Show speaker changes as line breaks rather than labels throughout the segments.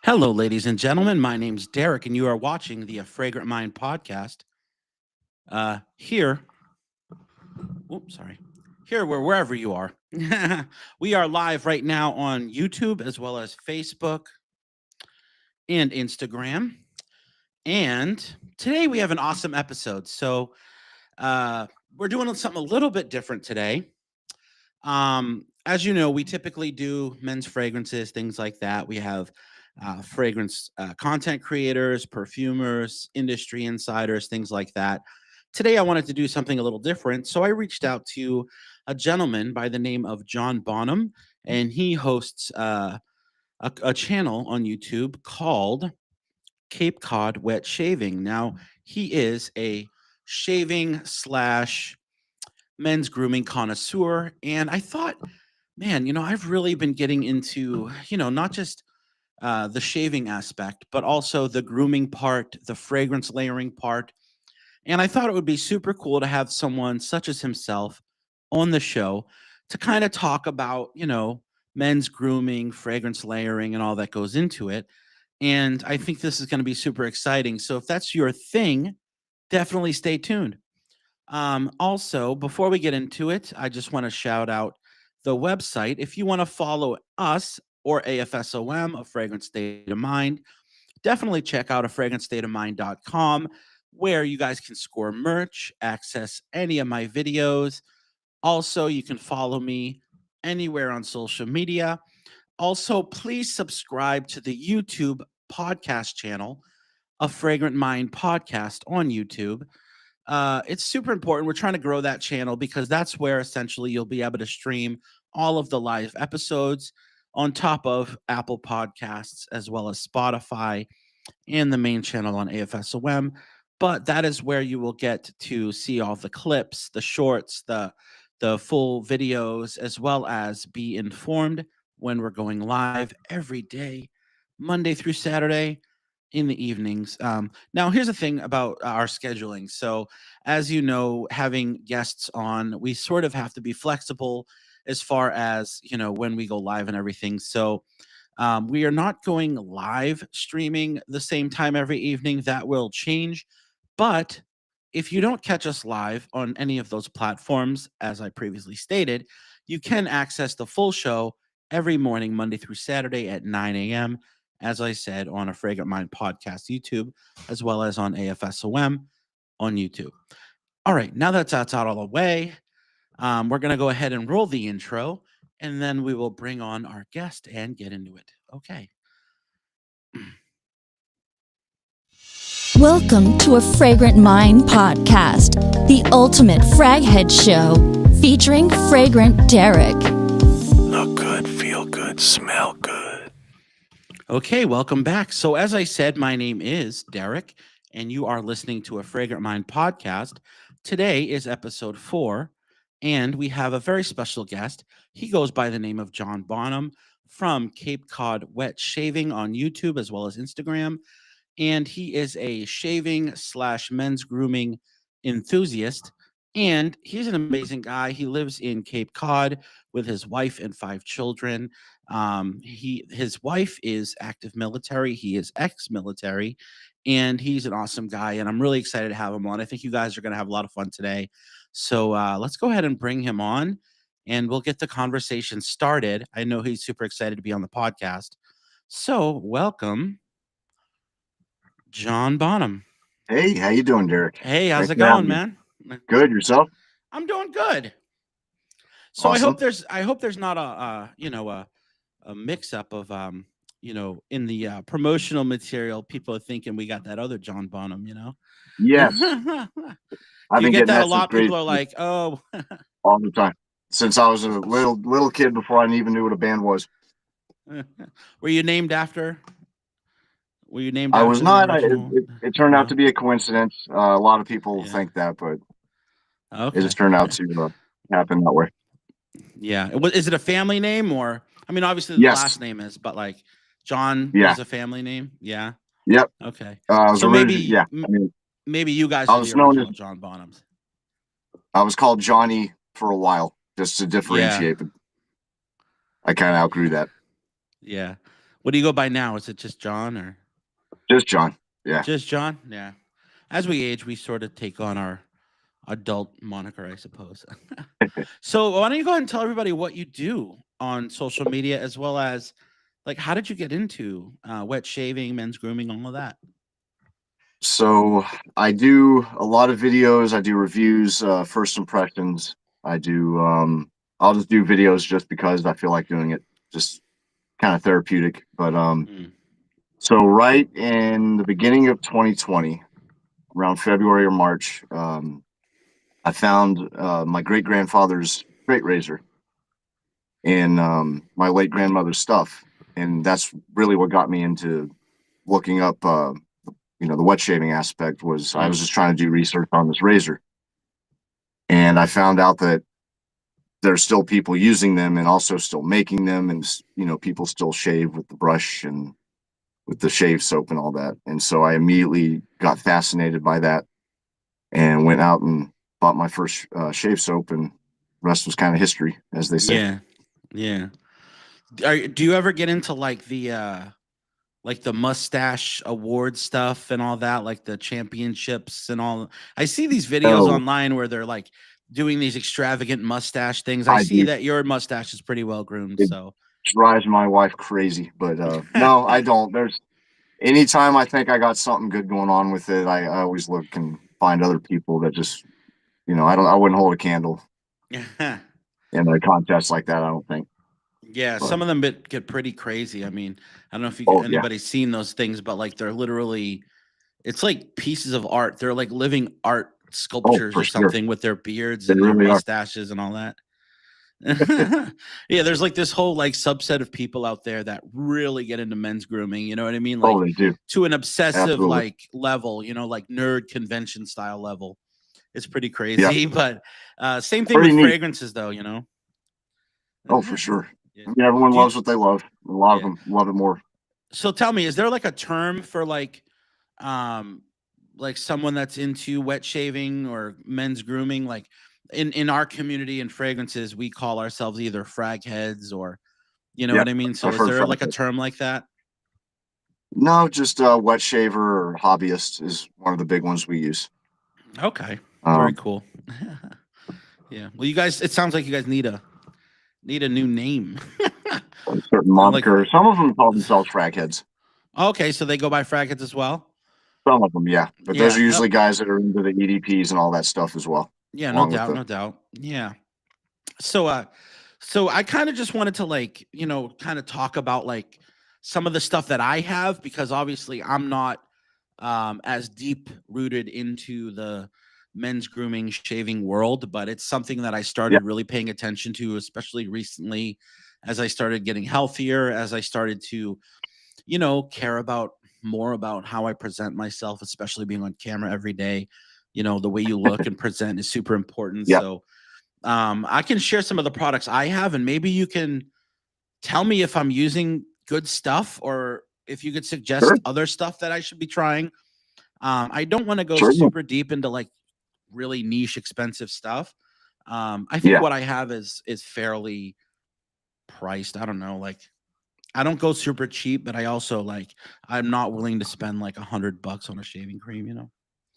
Hello, ladies and gentlemen. My name's Derek, and you are watching the Fragrant Mind podcast. Here, oops, sorry. Here, wherever you are. We are live right now on YouTube as well as Facebook and Instagram. And today we have an awesome episode. So we're doing something a little bit different today. As you know, we typically do men's fragrances, things like that. We have fragrance content creators, perfumers, industry insiders, things like that. Today, I wanted to do something a little different. So I reached out to a gentleman by the name of John Bonham, and he hosts a channel on YouTube called Cape Cod Wet Shaving. Now, he is a shaving slash men's grooming connoisseur. And I thought, man, I've really been getting into, not just the shaving aspect, but also the grooming part, the fragrance layering part. And I thought it would be super cool to have someone such as himself on the show to kind of talk about, men's grooming, fragrance layering, and all that goes into it. And I think this is going to be super exciting. So if that's your thing, definitely stay tuned. Also, before we get into it, I just want to shout out the website. If you want to follow us or AFSOM, A Fragrant State of Mind, definitely check out a fragrancestateofmind.com where you guys can score merch, access any of my videos. Also, you can follow me anywhere on social media. Also, please subscribe to the YouTube podcast channel, A Fragrant Mind Podcast on YouTube. It's super important. We're trying to grow that channel because that's where essentially you'll be able to stream all of the live episodes on top of Apple Podcasts as well as Spotify and the main channel on AFSOM. But that is where you will get to see all the clips, the shorts, the full videos, as well as be informed when we're going live every day, Monday through Saturday in the evenings. Now, here's the thing about our scheduling. So, as you know, having guests on, we sort of have to be flexible as far as, when we go live and everything. So, we are not going live streaming the same time every evening. That will change. But if you don't catch us live on any of those platforms, as I previously stated, you can access the full show every morning, Monday through Saturday at 9 a.m. As I said, on a Fragrant Mind podcast YouTube, as well as on AFSOM on YouTube. All right, now that's out of the way, we're going to go ahead and roll the intro, and then we will bring on our guest and get into it. Okay.
Welcome to a Fragrant Mind podcast, the ultimate fraghead show featuring Fragrant Derek.
Look good, feel good, smell good.
Okay, welcome back. So as I said, my name is Derek, and you are listening to a Fragrant Mind podcast. Today is episode 4, and we have a very special guest. He goes by the name of John Bonham from Cape Cod Wet Shaving on YouTube as well as Instagram. And he is a shaving slash men's grooming enthusiast. And he's an amazing guy. He lives in Cape Cod with his wife and 5 children. His wife is active military. He is ex-military, and he's an awesome guy. And I'm really excited to have him on. I think you guys are going to have a lot of fun today. So let's go ahead and bring him on, and we'll get the conversation started. I know he's super excited to be on the podcast. So welcome, John Bonham.
Hey, how you doing, Derek?
Hey, how's
Thanks
it
for having
going,
me.
man?
Good, yourself?
I'm doing good. So
Awesome.
I hope there's not a mix up of in the promotional material. People are thinking we got that other John Bonham.
Yes,
Do
I've
you
been
get
getting
that a
that since
lot? People
grade
are like, oh,
all the time. Since I was a little kid before I even knew what a band was.
were you named after? Were you named
I
after
was
the
not.
original?
It turned out
No?
to be a coincidence. A lot of people
Yeah.
think that, but it
Okay.
just turned out to happen that way.
Yeah. Is it a family name or? I mean, obviously the
Yes.
last name is, but like John
Yeah.
is a family name. Yeah.
Yep.
Okay.
I was
So maybe
maybe
you guys
I
are
was
the
known
original
as
John Bonhams.
I was called Johnny for a while just to
Yeah.
differentiate, but I kind of outgrew that.
Yeah. What do you go by now? Is it just John or
Just John. Yeah.
just John? Yeah. As we age, we sort of take on our adult moniker, I suppose. So why don't you go ahead and tell everybody what you do on social media, as well as like how did you get into wet shaving, men's grooming, all of that?
So I do a lot of videos. I do reviews, first impressions. I do. I'll just do videos just because I feel like doing it. Just kind of therapeutic. But
Mm.
so right in the beginning of 2020, around February or March, I found my great grandfather's straight razor in my late grandmother's stuff, and that's really what got me into looking up. The wet shaving aspect was I was
Mm.
just trying to do research on this razor, and I found out that there's still people using them and also still making them, and people still shave with the brush and with the shave soap and all that. And so I immediately got fascinated by that and went out and bought my first shave soap, and the rest was kind of history, as they say.
Yeah. Yeah. Do you ever get into like the mustache award stuff and all that, like the championships and all? I see these videos
Oh,
online where they're like doing these extravagant mustache things. I
I
see
do.
that your mustache is pretty well groomed,
It
so
drives my wife crazy, but no, I don't. There's anytime I think I got something good going on with it, I always look and find other people that just, I wouldn't hold a candle in a contest like that. I don't think,
yeah,
but
some of them get pretty crazy. I mean, I don't know if
oh yeah,
anybody's seen those things, but like they're literally, it's like pieces of art. They're like living art
oh
sculptures
for
or
sure,
something with their beards
they
and their
really are.
mustaches and all that. Yeah, there's like this whole like subset of people out there that really get into men's grooming. You know what I mean? Like
Oh, they do,
to an obsessive
absolutely.
like level. Like nerd convention style level. It's pretty
Yeah,
crazy. But same thing
pretty
with
neat.
fragrances, though.
Oh, for sure.
Yeah.
I mean, everyone
Do you?
loves what they love. A lot of
Yeah.
them love it more.
So tell me, is there like a term for um like someone that's into wet shaving or men's grooming? Like in our community in fragrances, we call ourselves either frag heads or you know
Yeah,
what I mean? So
I've
is
heard
there
from
like a
it.
term like that?
No, just wet shaver or hobbyist is one of the big ones we use.
Okay. Very
Um,
cool. Yeah. Well, you guys, it sounds like you guys need a new name.
a certain
Like
moniker. Some of them call themselves frag heads.
okay, so they go by frag heads as well?
Some of them, yeah. But those
Yeah.
are usually guys that are into the EDPs and all that stuff as well,
Yeah, no
along with
doubt,
the.
no doubt. Yeah. So I kind of just wanted to like, kind of talk about like some of the stuff that I have because obviously I'm not as deep rooted into the men's grooming shaving world, but it's something that I
Yeah,
started really paying attention to, especially recently as I started getting healthier, as I started to, care about more about how I present myself, especially being on camera every day. The way you look and present is super important.
yeah,
So I can share some of the products I have, and maybe you can tell me if I'm using good stuff or if you could
sure,
suggest other stuff that I should be trying. I don't want to go
sure.
super deep into like really niche, expensive stuff. I think
Yeah,
what I have is fairly priced. I don't know, like I don't go super cheap, but I also like I'm not willing to spend like $100 on a shaving cream.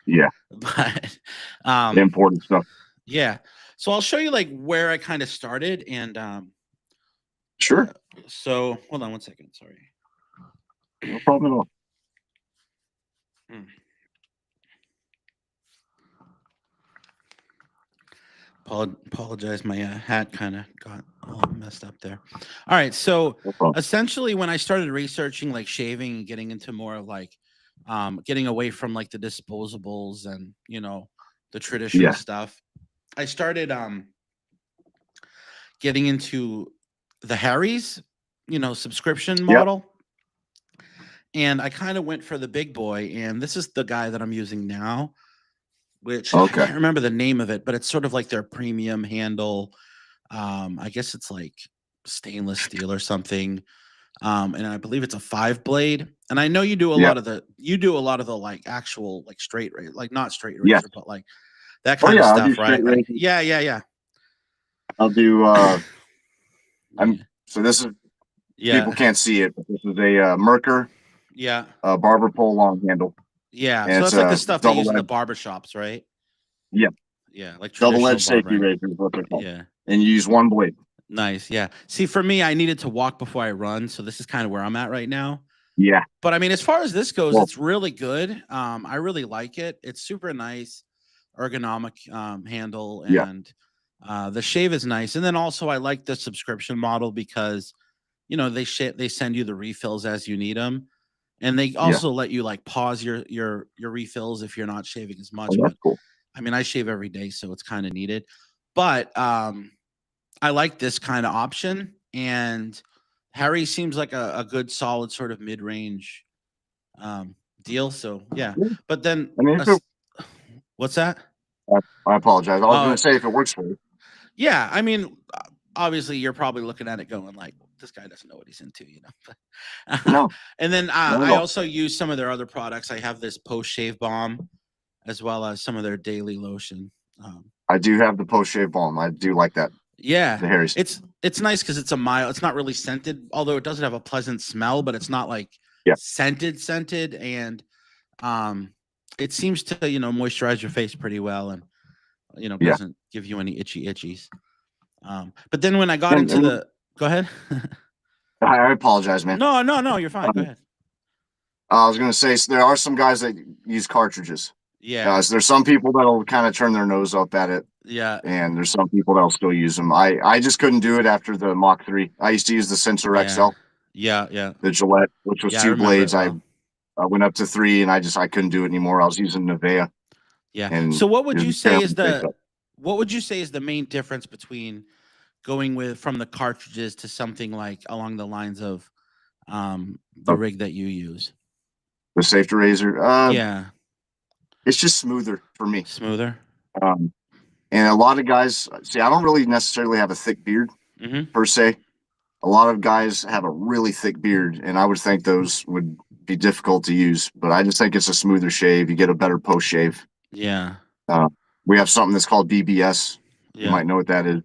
yeah,
But um,
important stuff.
yeah. So I'll show you like where I kind of started and
Sure,
so hold on one second. Sorry.
no problem at all.
Mm. Apologize. My hat kind of got all messed up there. All right. So
No problem.
essentially, when I started researching like shaving and getting into more of like getting away from like the disposables and the traditional
Yeah,
stuff, I started getting into the Harry's subscription
yep.
model. And I kind of went for the big boy, and this is the guy that I'm using now, which I
Okay.
can't remember the name of it, but it's sort of like their premium handle. I guess it's like stainless steel or something. And I believe it's a 5 blade. And I know
Yep.
you do a lot of the like actual like straight razor, like not straight
Yes.
razor, but like that
Oh
kind of
yeah, I'll do
stuff,
straight
right? Like
razors.
yeah.
I'll do.
Yeah.
So this is
Yeah.
People can't see it, but this is a Merkur
Yeah.
barber pole long handle,
Yeah.
and
So
it's
that's like the
a
stuff they use in the
double-edged,
barber shops, right?
yeah,
Yeah, like traditional
double-edged safety
barbering.
razor is what they're called,
Yeah.
and you use one blade.
Nice. Yeah. See, for me, I needed to walk before I run, so this is kind of where I'm at right now.
Yeah.
But I mean, as far as this goes,
Well,
it's really good. I really like it. It's super nice, ergonomic handle,
yeah,
and the shave is nice. And then also, I like the subscription model because they send you the refills as you need them, and they
yeah.
also let you like pause your refills if you're not shaving as
Oh,
much.
that's
But
cool.
I mean, I shave every day, so it's kind of needed. But I like this kind of option, and Harry seems like a good, solid sort of mid-range deal. So yeah,
Yeah.
but then
I mean,
what's that?
I apologize. I was going
Oh
to say if it works for you.
yeah, I mean, obviously you're probably looking at it going like, this guy doesn't know what he's into,
No,
and then
not at
I
all.
also use some of their other products. I have this post shave balm as well as some of their daily lotion.
I do have the post shave balm. I do like that.
Yeah,
The Harry's.
it's nice because it's a mild. It's not really scented, although it doesn't have a pleasant smell. But it's not like
Yeah.
scented, and it seems to moisturize your face pretty well, and
Yeah.
doesn't give you any itchies. But then when I got
And,
into
and
go ahead.
I apologize, man.
No, you're fine. Go ahead.
I was going to say, so there are some guys that use cartridges.
Yeah,
So there's some people that'll kind of turn their nose up at it,
yeah,
and there's some people that'll still use them. I just couldn't do it after the Mach 3. I used to use the Sensor
yeah,
XL,
yeah.
the Gillette, which was
Yeah, I
two
remember it
blades.
well.
I went up to 3, and I couldn't do it anymore. I was using Nevea,
Yeah.
and
So what
it
would
was
you
a
say
terrible
is
makeup.
the main difference between going from the cartridges to something like along the lines of the
Oh,
rig that you use?
the safety razor,
Yeah,
it's just smoother for me.
smoother.
Um, and a lot of guys see. I don't really necessarily have a thick beard
Mm-hmm.
per se. A lot of guys have a really thick beard, and I would think those would be difficult to use. But I just think it's a smoother shave. You get a better post shave.
Yeah,
Uh, we have something that's called BBS. You
yeah.
might know what that is.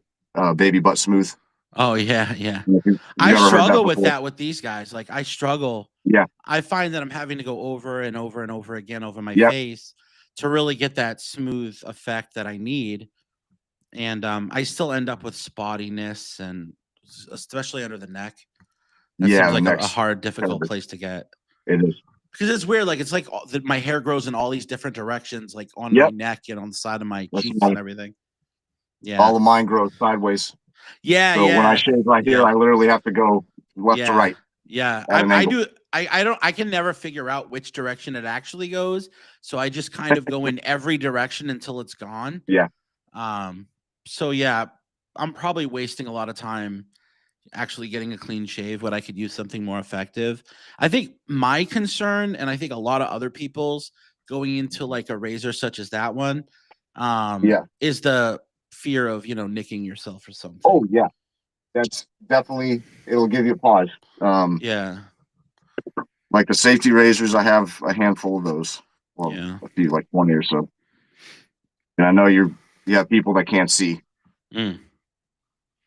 Baby butt smooth.
Oh yeah, yeah.
If
I
you ever heard that
struggle with
before?
that with these guys. Like I struggle.
Yeah.
I find that I'm having to go over and over and over again over my
Yep.
face to really get that smooth effect that I need. And I still end up with spottiness, and especially under the neck. That
Yeah.
seems
The
like a
next
hard,
kind
difficult
of
place to get.
it is.
Because it's weird. Like it's like my hair grows in all these different directions, like on my
Yep.
neck and on the side of my
That's
cheeks
why
and everything. Yeah.
all of mine grows sideways.
Yeah.
So when I
Yeah.
shave right here,
Yeah.
I literally have to go left to
Yeah.
right
Yeah.
at an
I
angle.
do. I don't. I can never figure out which direction it actually goes. So I just kind of go in every direction until it's gone.
Yeah.
So yeah, I'm probably wasting a lot of time actually getting a clean shave when I could use something more effective. I think my concern, and I think a lot of other people's going into like a razor such as that one,
Yeah.
is the fear of nicking yourself or something.
Oh yeah. That's definitely, it'll give you pause.
Yeah.
Like the safety razors, I have a handful of those. Well,
Yeah.
a few, like 20 or so. And I know you have people that can't see,
Mm.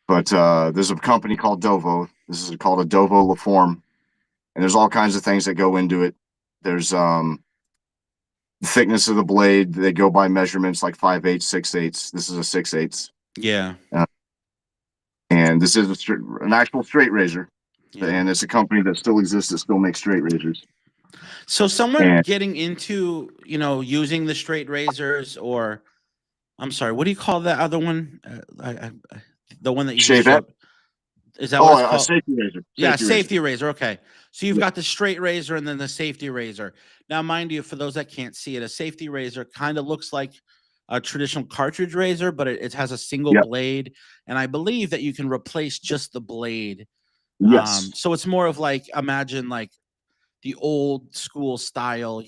but there's a company called Dovo. This is called a Dovo Laform, and there's all kinds of things that go into it. There's the thickness of the blade. They go by measurements like 5/8, 6/8. This is a 6/8,
Yeah.
and this is an actual straight razor.
Yeah.
And it's a company that still exists that still makes straight razors.
So someone
And
getting into, using the straight razors, or I'm sorry, what do you call that other one? The one that you just
shave it.
showed. Is that what it's
Oh, a
called?
safety razor.
Yeah,
Safety razor.
safety razor. Okay. So you've
Yeah.
got the straight razor and then the safety razor. Now, mind you, for those that can't see it, a safety razor kind of looks like a traditional cartridge razor, but it has a single
Yep.
blade. And I believe that you can replace just the blade.
Yes.
So it's more of like, imagine like the old school style,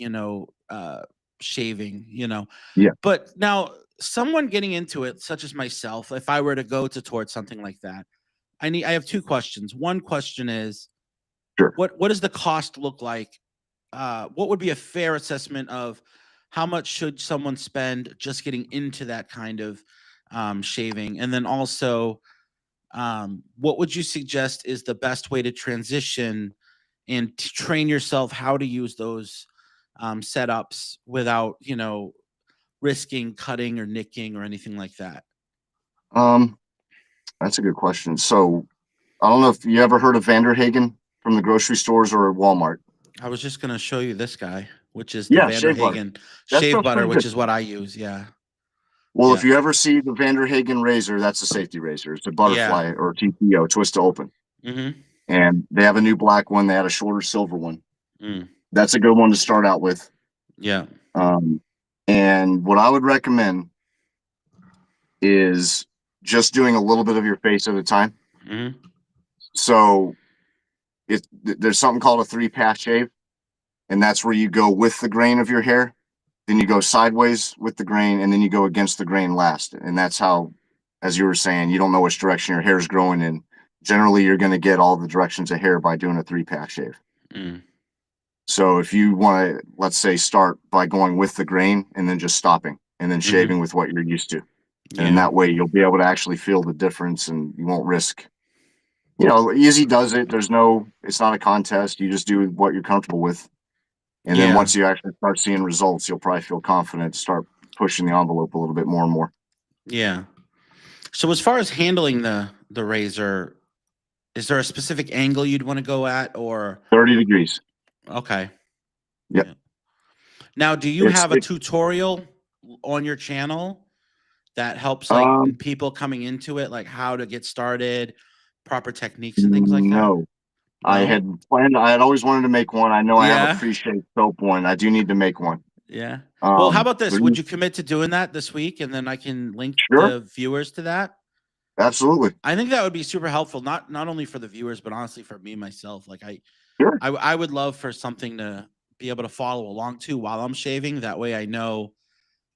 shaving,
Yeah.
But now someone getting into it, such as myself, if I were to go towards something like that, I have two questions. One question is,
Sure.
what does the cost look like? What would be a fair assessment of how much should someone spend just getting into that kind of shaving? And then also, what would you suggest is the best way to transition and to train yourself how to use those setups without, risking cutting or nicking or anything like that?
Um, that's a good question. So I don't know if you ever heard of Vanderhagen from the grocery stores or Walmart.
I was just gonna show you this guy, which is the
Yeah, shave butter.
Vanderhagen
That
shave
stuff's
butter,
pretty
which
good.
is what I use. Yeah.
Well,
Yeah.
if you ever see the Vanderhagen razor, that's a safety razor. It's a butterfly or TPO, twist to open.
Mm-hmm.
And they have a new black one. They had a shorter silver one.
Mm.
That's a good one to start out with.
Yeah.
And what I would recommend is just doing a little bit of your face at a time.
Mm-hmm.
So there's something called a 3-pass shave, and that's where you go with the grain of your hair, then you go sideways with the grain, and then you go against the grain last. And that's how, as you were saying, you don't know which direction your hair is growing in. Generally, you're going to get all the directions of hair by doing a 3-pass shave.
Mm.
So if you want to, let's say, start by going with the grain and then just stopping and then shaving with what you're used to. And in that way, you'll be able to actually feel the difference, and you won't risk, easy does it. It's not a contest. You just do what you're comfortable with. And then once you actually start seeing results, you'll probably feel confident to start pushing the envelope a little bit more and more.
Yeah. So as far as handling the razor, is there a specific angle you'd want to go at, or
30 degrees?
Okay.
Yep.
Yeah. Now, do you have a tutorial on your channel that helps people coming into it, like how to get started, proper techniques and things like that?
No. I had planned. I had always wanted to make one. I know I have a pre-shaved soap one. I do need to make one.
Yeah. Well, how about this? Would you commit to doing that this week, and then I can link the viewers to that?
Absolutely.
I think that would be super helpful, not only for the viewers, but honestly for me myself. Like I would love for something to be able to follow along too while I'm shaving. That way I know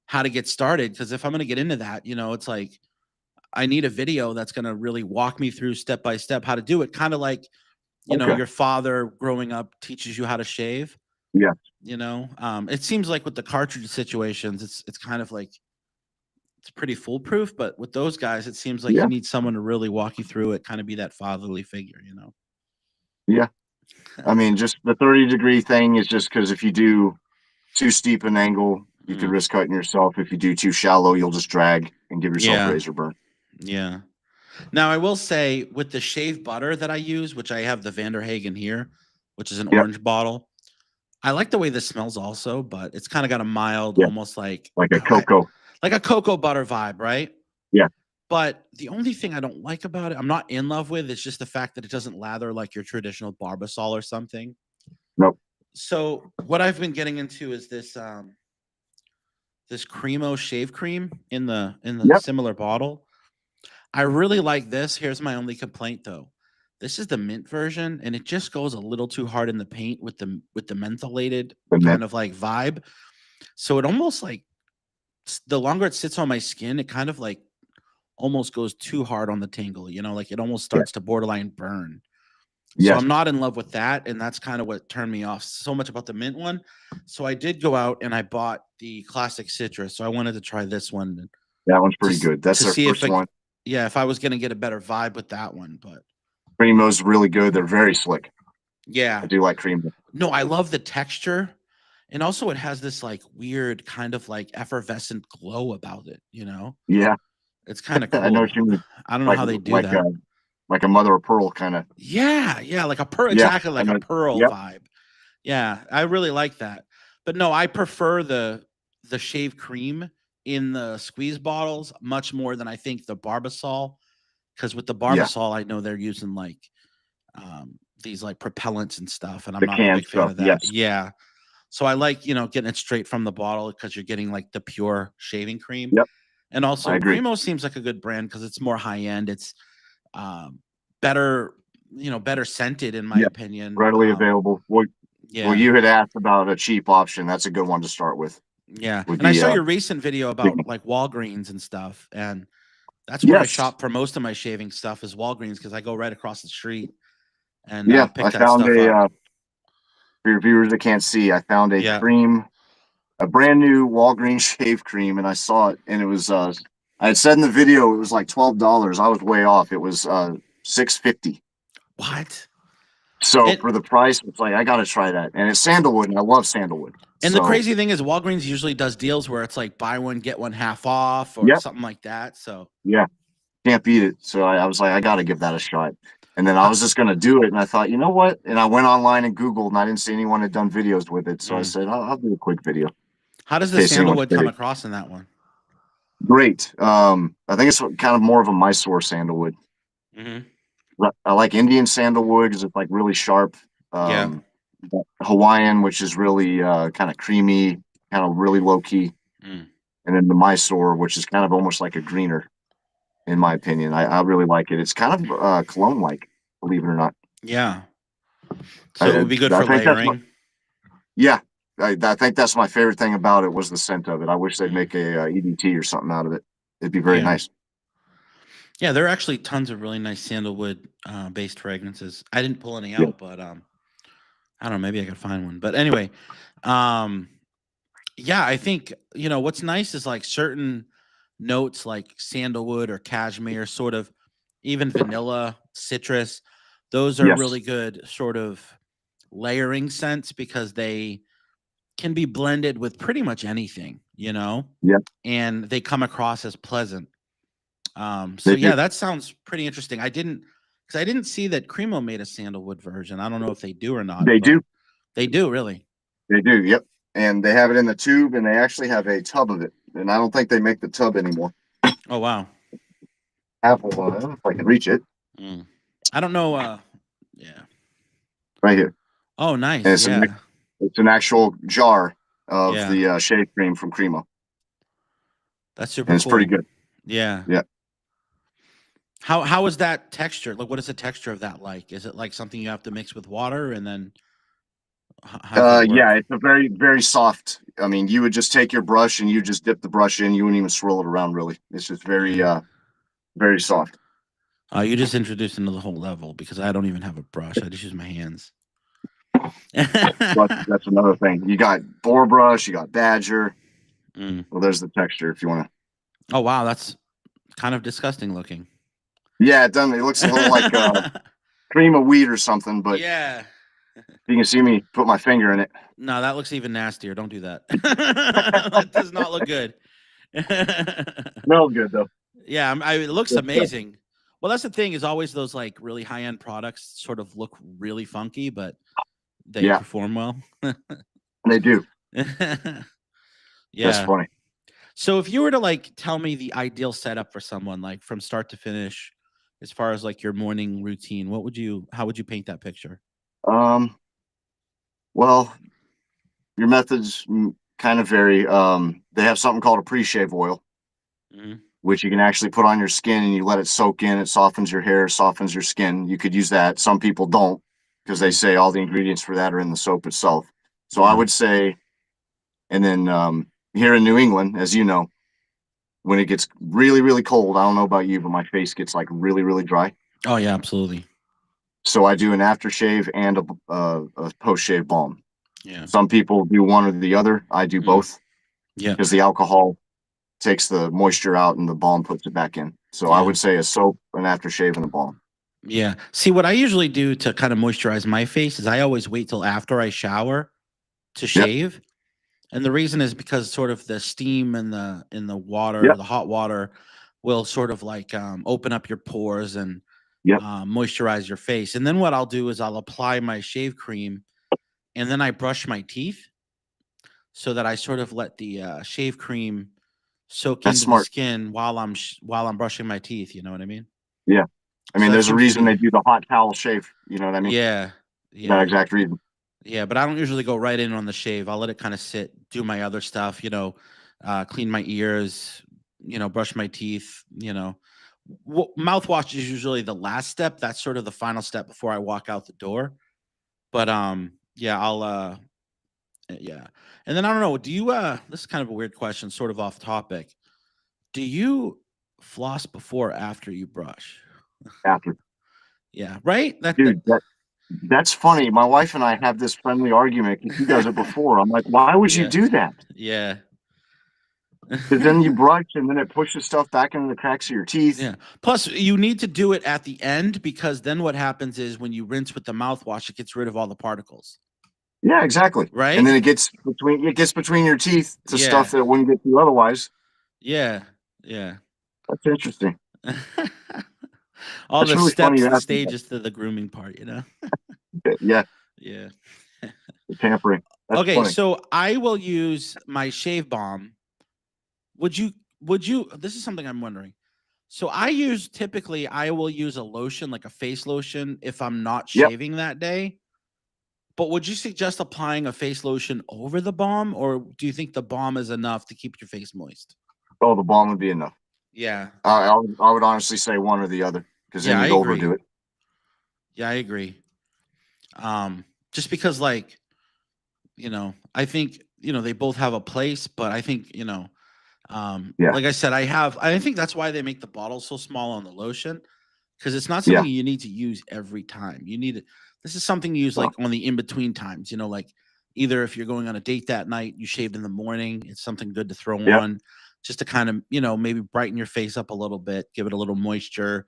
how to get started. Because if I'm going to get into that, it's like I need a video that's going to really walk me through step by step how to do it. Kind of like, your father growing up teaches you how to shave.
Yeah.
It seems like with the cartridge situations, it's kind of like it's pretty foolproof. But with those guys, it seems like you need someone to really walk you through it, kind of be that fatherly figure,
Yeah. I mean, just the 30-degree thing is just because if you do too steep an angle, you could risk cutting yourself. If you do too shallow, you'll just drag and give yourself razor burn.
Yeah. Now, I will say with the shave butter that I use, which I have the Vanderhagen here, which is an orange bottle, I like the way this smells also, but it's kind of got a mild, almost like
a cocoa.
Like a cocoa butter vibe, right?
Yeah.
But the only thing I don't like about it, I'm not in love with, is just the fact that it doesn't lather like your traditional Barbasol or something.
Nope.
So what I've been getting into is this this Cremo shave cream in the similar bottle. I really like this. Here's my only complaint though. This is the mint version, and it just goes a little too hard in the paint with the mentholated kind of like vibe. So it almost like the longer it sits on my skin, it kind of like almost goes too hard on the tingle, like it almost starts to borderline burn. So I'm not in love with that, and that's kind of what turned me off so much about the mint one. So I did go out and I bought the classic citrus. So I wanted to try this one.
That one's pretty good. That's their first one.
Yeah, if I was going to get a better vibe with that one, but
Cremo's really good. They're very slick.
Yeah.
I do like Cremo.
No, I love the texture. And also it has this like weird kind of like effervescent glow about it,
Yeah.
It's kind of cool.
I know what you mean.
I don't know how they do that.
Like a mother of pearl kind of.
Yeah, like a pearl, exactly like a pearl vibe. Yeah, I really like that. But no, I prefer the shave cream in the squeeze bottles much more than I think the Barbasol, because with the Barbasol, I know they're using like these like propellants and stuff, and I'm not a big fan of that. Yeah. So I like, getting it straight from the bottle because you're getting like the pure shaving cream.
Yep.
And also Cremo seems like a good brand because it's more high end. It's better, better scented in my opinion.
Readily available. Well, you had asked about a cheap option. That's a good one to start with.
Yeah. And I saw your recent video about like Walgreens and stuff. And that's where I shop for most of my shaving stuff is Walgreens because I go right across the street and pick that stuff up.
For your viewers that can't see, I found a cream, a brand new Walgreens shave cream, and I saw it, and it was I had said in the video it was like $12. I was way off. It was $6.50.
What?
So for the price, it's like I got to try that. And it's sandalwood, and I love sandalwood.
And the crazy thing is, Walgreens usually does deals where it's like buy one get one half off or something like that. So
yeah, can't beat it. So I was like, I got to give that a shot. And then I was just going to do it. And I thought, you know what? And I went online and Googled, and I didn't see anyone had done videos with it. So I said, I'll do a quick video.
How does the sandalwood come across in that one?
Great. I think it's kind of more of a Mysore sandalwood. I like Indian sandalwood because it's like really sharp. Hawaiian, which is really kind of creamy, kind of really low key. And then the Mysore, which is kind of almost like a greener, in my opinion. I really like it. It's kind of cologne-like, believe it or not.
Yeah. So it would be good for layering.
I think that's my favorite thing about it was the scent of it. I wish they'd make a EDT or something out of it. It'd be very nice.
Yeah, there are actually tons of really nice sandalwood based fragrances. I didn't pull any out, but I don't know, maybe I could find one. But anyway, yeah, I think, what's nice is like certain notes like sandalwood or cashmere, sort of even vanilla, citrus. Those are really good sort of layering scents because they can be blended with pretty much anything, and they come across as pleasant. So yeah, that sounds pretty interesting. I didn't see that Cremo made a sandalwood version. I don't know if they do or not.
They do.
They do, really.
They do. Yep. And they have it in the tube, and they actually have a tub of it. And I don't think they make the tub anymore.
Oh wow.
Apple, if I can reach it.
I don't know. Yeah.
Right here.
Oh, nice.
And it's an actual jar of the shave cream from Cremo.
That's super.
And it's pretty good.
Yeah.
Yeah.
How is that texture? Like, what is the texture of that like? Is it like something you have to mix with water and then?
Yeah, it's a very, very soft. I mean, you would just take your brush and you just dip the brush in. You wouldn't even swirl it around, really. It's just very, very soft.
You just introduced another whole level because I don't even have a brush. I just use my hands.
That's another thing. You got boar brush, you got badger. Well, there's the texture if you want to.
Oh wow, that's kind of disgusting looking.
Yeah, it doesn't. It looks a little like cream of wheat or something. But
yeah,
you can see me put my finger in it.
No, that looks even nastier. Don't do that. That does not look good.
Smells good though.
Yeah, it looks amazing. Well, that's the thing is always those like really high end products sort of look really funky, but they perform well.
They do.
Yeah,
that's funny.
So if you were to like tell me the ideal setup for someone like from start to finish, as far as like your morning routine, how would you paint that picture?
Well, your methods kind of vary. They have something called a pre-shave oil, which you can actually put on your skin and you let it soak in. It softens your hair, softens your skin. You could use that. Some people don't because they say all the ingredients for that are in the soap itself. So I would say, and then here in New England, as you know, when it gets really, really cold, I don't know about you, but my face gets like really, really dry.
Oh yeah, absolutely.
So I do an aftershave and a post-shave balm.
Yeah.
Some people do one or the other. I do both.
Yeah.
Because the alcohol takes the moisture out and the balm puts it back in. So I would say a soap, an aftershave, and a balm.
Yeah. See, what I usually do to kind of moisturize my face is I always wait till after I shower to shave. Yep. And the reason is because sort of the steam in the water, the hot water will sort of like open up your pores and moisturize your face. And then what I'll do is I'll apply my shave cream and then I brush my teeth so that I sort of let the shave cream soak into the skin while I'm brushing my teeth. You know what I mean?
Yeah. I mean, there's a reason they do the hot towel shave. You know what I mean?
Yeah.
That exact reason.
Yeah, but I don't usually go right in on the shave. I'll let it kind of sit, do my other stuff, clean my ears, brush my teeth, mouthwash is usually the last step. That's sort of the final step before I walk out the door. But And then I don't know, do you this is kind of a weird question, sort of off topic. Do you floss before or after you brush?
After.
Yeah, right?
That's funny. My wife and I have this friendly argument because she does it before. I'm like, why would you do that?
Yeah.
Because then you brush and then it pushes stuff back into the cracks of your teeth.
Yeah. Plus, you need to do it at the end because then what happens is when you rinse with the mouthwash, it gets rid of all the particles.
Yeah, exactly.
Right?
And then it gets between your teeth to stuff that it wouldn't get to otherwise.
Yeah. Yeah.
That's interesting.
All
That's
the
really funny
steps
you
and
asked me that.
stages to the grooming part,
Yeah,
Yeah.
the tampering. That's
Okay,
funny.
so I will use my shave balm. Would you this is something I'm wondering. So I will use a lotion, like a face lotion, if I'm not
Yep.
shaving that day. But would you suggest applying a face lotion over the balm, or do you think the balm is enough to keep your face moist?
Oh, the balm would be enough.
Yeah.
I would honestly say one or the other, because then
Yeah, I
you'd
agree.
overdo it.
Yeah, I agree. Just because, like, I think, they both have a place, but I think,
Yeah.
like I said, I think that's why they make the bottle so small on the lotion, because it's not something you need to use every time. This is something you use like on the in-between times, like either if you're going on a date that night, you shaved in the morning, it's something good to throw on just to kind of, maybe brighten your face up a little bit, give it a little moisture,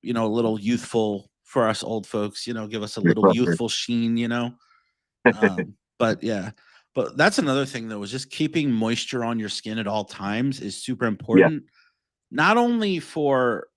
a little youthful for us old folks, give us a little youthful sheen, but yeah. But that's another thing though, is just keeping moisture on your skin at all times is super important. Not only for,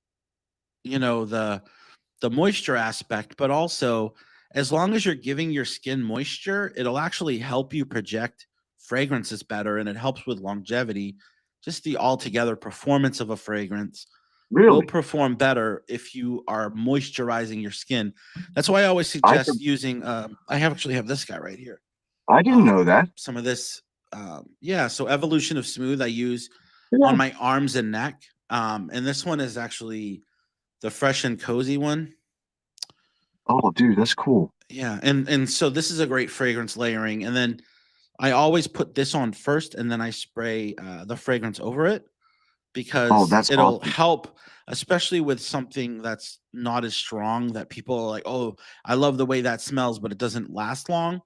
the moisture aspect, but also as long as you're giving your skin moisture, it'll actually help you project fragrances better, and it helps with longevity. Just the altogether performance of a fragrance will
Really?
perform better if you are moisturizing your skin. That's why I always suggest using I actually have this guy right here.
I didn't know that.
Some of this so Evolution of Smooth I use on my arms and neck. And this one is actually the Fresh and Cozy one.
Oh, dude, that's cool.
Yeah, and so this is a great fragrance layering, and then I always put this on first, and then I spray the fragrance over it because
that's
it'll
awesome.
help, especially with something that's not as strong that people are like, oh, I love the way that smells, but it doesn't last long.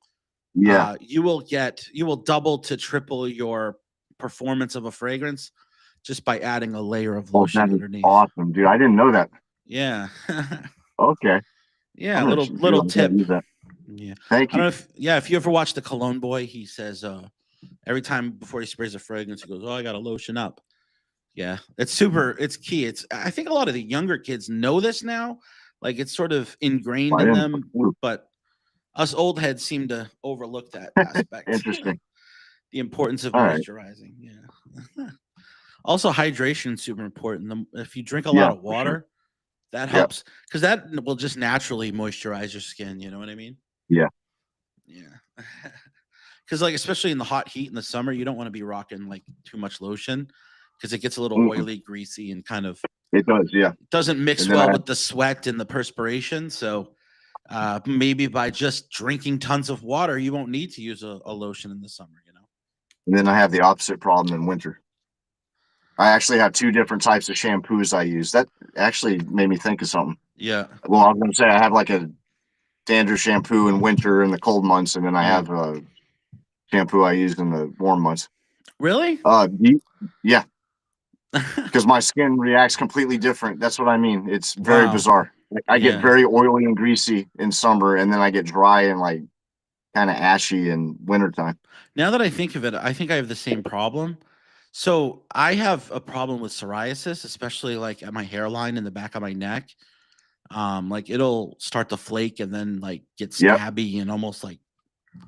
Yeah.
You will double to triple your performance of a fragrance just by adding a layer of lotion underneath.
Awesome, dude. I didn't know that.
Yeah.
Okay.
Yeah, little tip.
Use that.
Yeah.
Thank you.
I don't know if you ever watch the Cologne Boy, he says every time before he sprays a fragrance, he goes, "Oh, I got to lotion up." Yeah, it's key. I think a lot of the younger kids know this now. Like it's sort of ingrained in them, but us old heads seem to overlook that aspect.
Interesting.
The importance of moisturizing. Yeah. Also, hydration is super important. If you drink a lot of water, that helps because that will just naturally moisturize your skin. You know what I mean?
Yeah.
Yeah. Because like, especially in the hot heat in the summer, you don't want to be rocking like too much lotion because it gets a little oily, greasy, and kind of.
It does, yeah.
Doesn't mix well with the sweat and the perspiration. So maybe by just drinking tons of water, you won't need to use a lotion in the summer.
And then I have the opposite problem in winter. I actually have two different types of shampoos I use. That actually made me think of something.
Yeah.
Well, I was going to say I have like a dandruff shampoo in winter in the cold months, and then I have a shampoo I use in the warm months.
Really?
Yeah. Because my skin reacts completely different. That's what I mean. It's very bizarre. Like, I get very oily and greasy in summer, and then I get dry and like kind of ashy in wintertime.
Now that I think of it, I think I have the same problem. So I have a problem with psoriasis, especially like at my hairline in the back of my neck. Like it'll start to flake and then like get scabby and almost like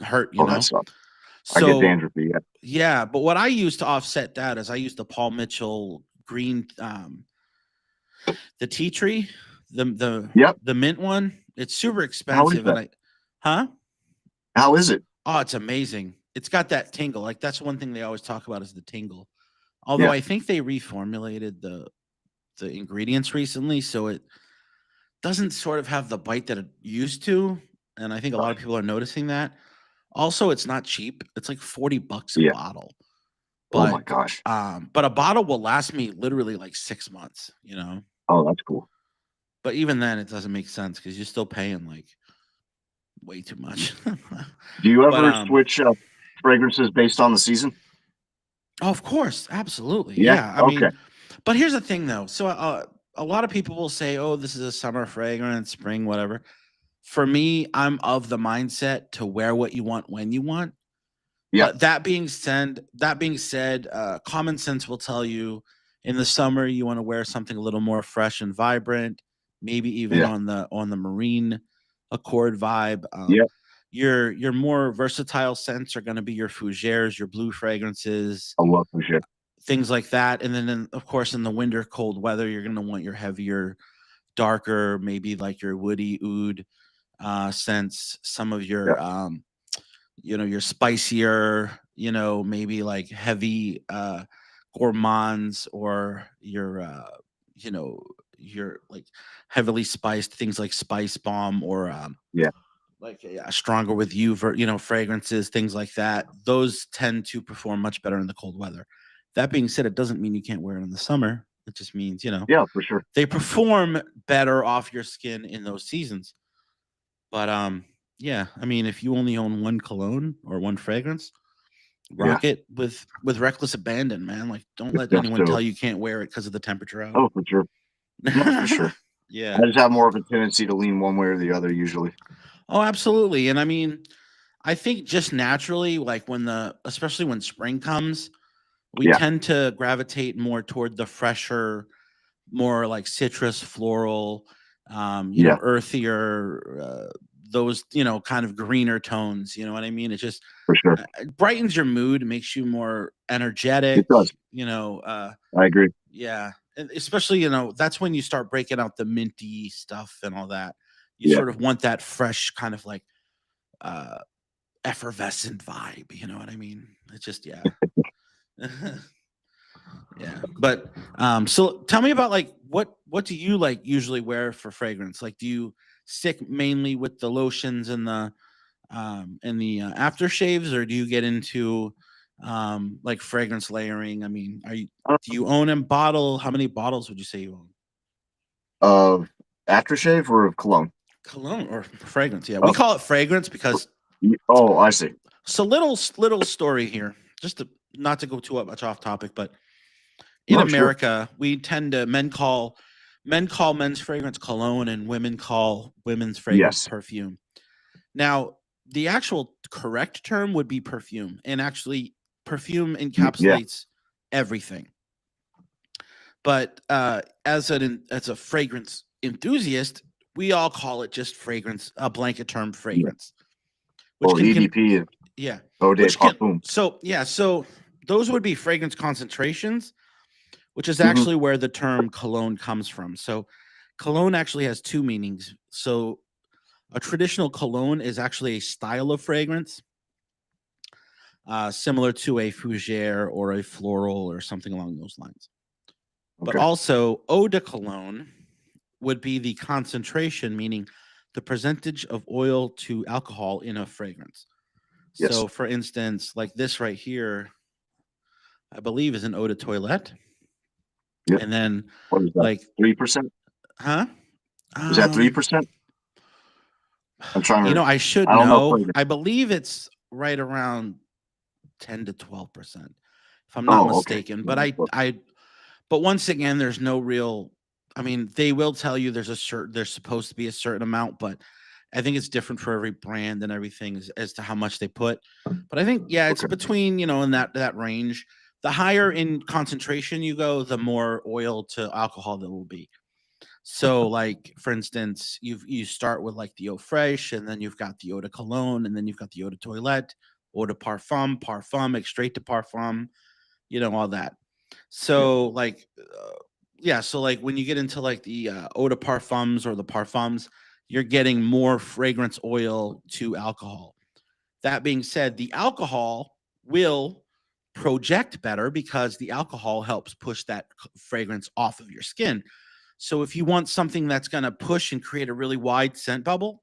hurt, you know?
That sucks. So, I get dandruffy,
yeah, but what I use to offset that is I use the Paul Mitchell green, the tea tree, the mint one. It's super expensive.
How is it?
Oh, it's amazing. It's got that tingle. Like that's one thing they always talk about is the tingle. Although I think they reformulated the ingredients recently, so it doesn't sort of have the bite that it used to. And I think a lot of people are noticing that. Also, it's not cheap. It's like $40 a bottle. But,
oh my gosh.
But a bottle will last me literally like 6 months, you know?
Oh, that's cool.
But even then it doesn't make sense because you're still paying like way too much.
Do you ever switch fragrances based on the season?
Oh, of course, absolutely.
Yeah.
Yeah, I
Okay.
mean, but here's the thing though. So a lot of people will say, "Oh, this is a summer fragrance, spring, whatever." For me, I'm of the mindset to wear what you want when you want.
Yeah.
But that being said, common sense will tell you in the summer you want to wear something a little more fresh and vibrant, maybe even
Yeah.
on the marine accord vibe.
Yeah.
Your more versatile scents are going to be your fougères, your blue fragrances,
I love for sure.
things like that. And then, of course, in the winter, cold weather, you're going to want your heavier, darker, maybe like your woody oud scents. Some of
Yeah.
your spicier, maybe like heavy gourmands, or you know, your like heavily spiced things like Spice Bomb, or
Yeah.
like stronger with you for fragrances, things like that. Those tend to perform much better in the cold weather. That being said, it doesn't mean you can't wear it in the summer. It just means
Yeah, for sure.
they perform better off your skin in those seasons. But yeah, I mean, if you only own one cologne or one fragrance,
Yeah.
rock it with reckless abandon, man. Like, don't let
Yeah.
anyone tell
So,
you can't wear it because of the temperature out.
oh, for sure. No, for sure.
Yeah.
I just have more of a tendency to lean one way or the other usually.
Oh, absolutely. And I mean, I think just naturally, like especially when spring comes, we
Yeah.
tend to gravitate more toward the fresher, more like citrus, floral,
Yeah.
earthier, those, kind of greener tones. You know what I mean? It just
For sure.
it brightens your mood, makes you more energetic.
It does. I agree.
Yeah, and especially that's when you start breaking out the minty stuff and all that. You
Yeah.
sort of want that fresh kind of like uh effervescent vibe. You know what I mean? It's just yeah. Yeah. But so tell me about like what do you like usually wear for fragrance? Like do you stick mainly with the lotions and the aftershaves, or do you get into like fragrance layering? I mean, do you own and bottle? How many bottles would you say you own?
Of aftershave or of cologne?
Cologne or fragrance? Yeah, we
Oh,
call it fragrance because
oh, I see.
so little story here, just to not to go too much off topic, but in
No, sure.
America, we tend to men call men's fragrance cologne, and women call women's fragrance
Yes.
perfume. Now, the actual correct term would be perfume, and actually, perfume
Yeah.
encapsulates everything. But as a fragrance enthusiast, we all call it just fragrance, a blanket term
Yeah.
fragrance, which
Well,
can
EDP is
yeah,
Eau de
which can
Parfum.
so those would be fragrance concentrations, which is
Hmm.
actually where the term cologne comes from. So cologne actually has two meanings. So a traditional cologne is actually a style of fragrance, similar to a fougere or a floral or something along those lines. But
Okay.
also, eau de cologne would be the concentration, meaning the percentage of oil to alcohol in a fragrance.
Yes.
So, for instance, like this right here, I believe is an eau de toilette.
Yep.
And then,
What is that?
like,
3%?
huh?
Is that
Um,
3%? I'm trying to.
I should
I don't know.
know. I believe it's right around 10 to 12%, if I'm not
Oh, okay.
mistaken. But but once again, there's no real. I mean, they will tell you there's supposed to be a certain amount, but I think it's different for every brand and everything as to how much they put. But I think yeah, it's
Okay.
between in that range. The higher in concentration you go, the more oil to alcohol there will be. So, like for instance, you start with like the eau fraiche, and then you've got the eau de cologne, and then you've got the eau de toilette, eau de parfum, parfum, extrait de parfum, all that.
Yeah.
So, like, yeah, so like when you get into like the eau de parfums or the parfums, you're getting more fragrance oil to alcohol. That being said, the alcohol will project better because the alcohol helps push that fragrance off of your skin. So if you want something that's going to push and create a really wide scent bubble,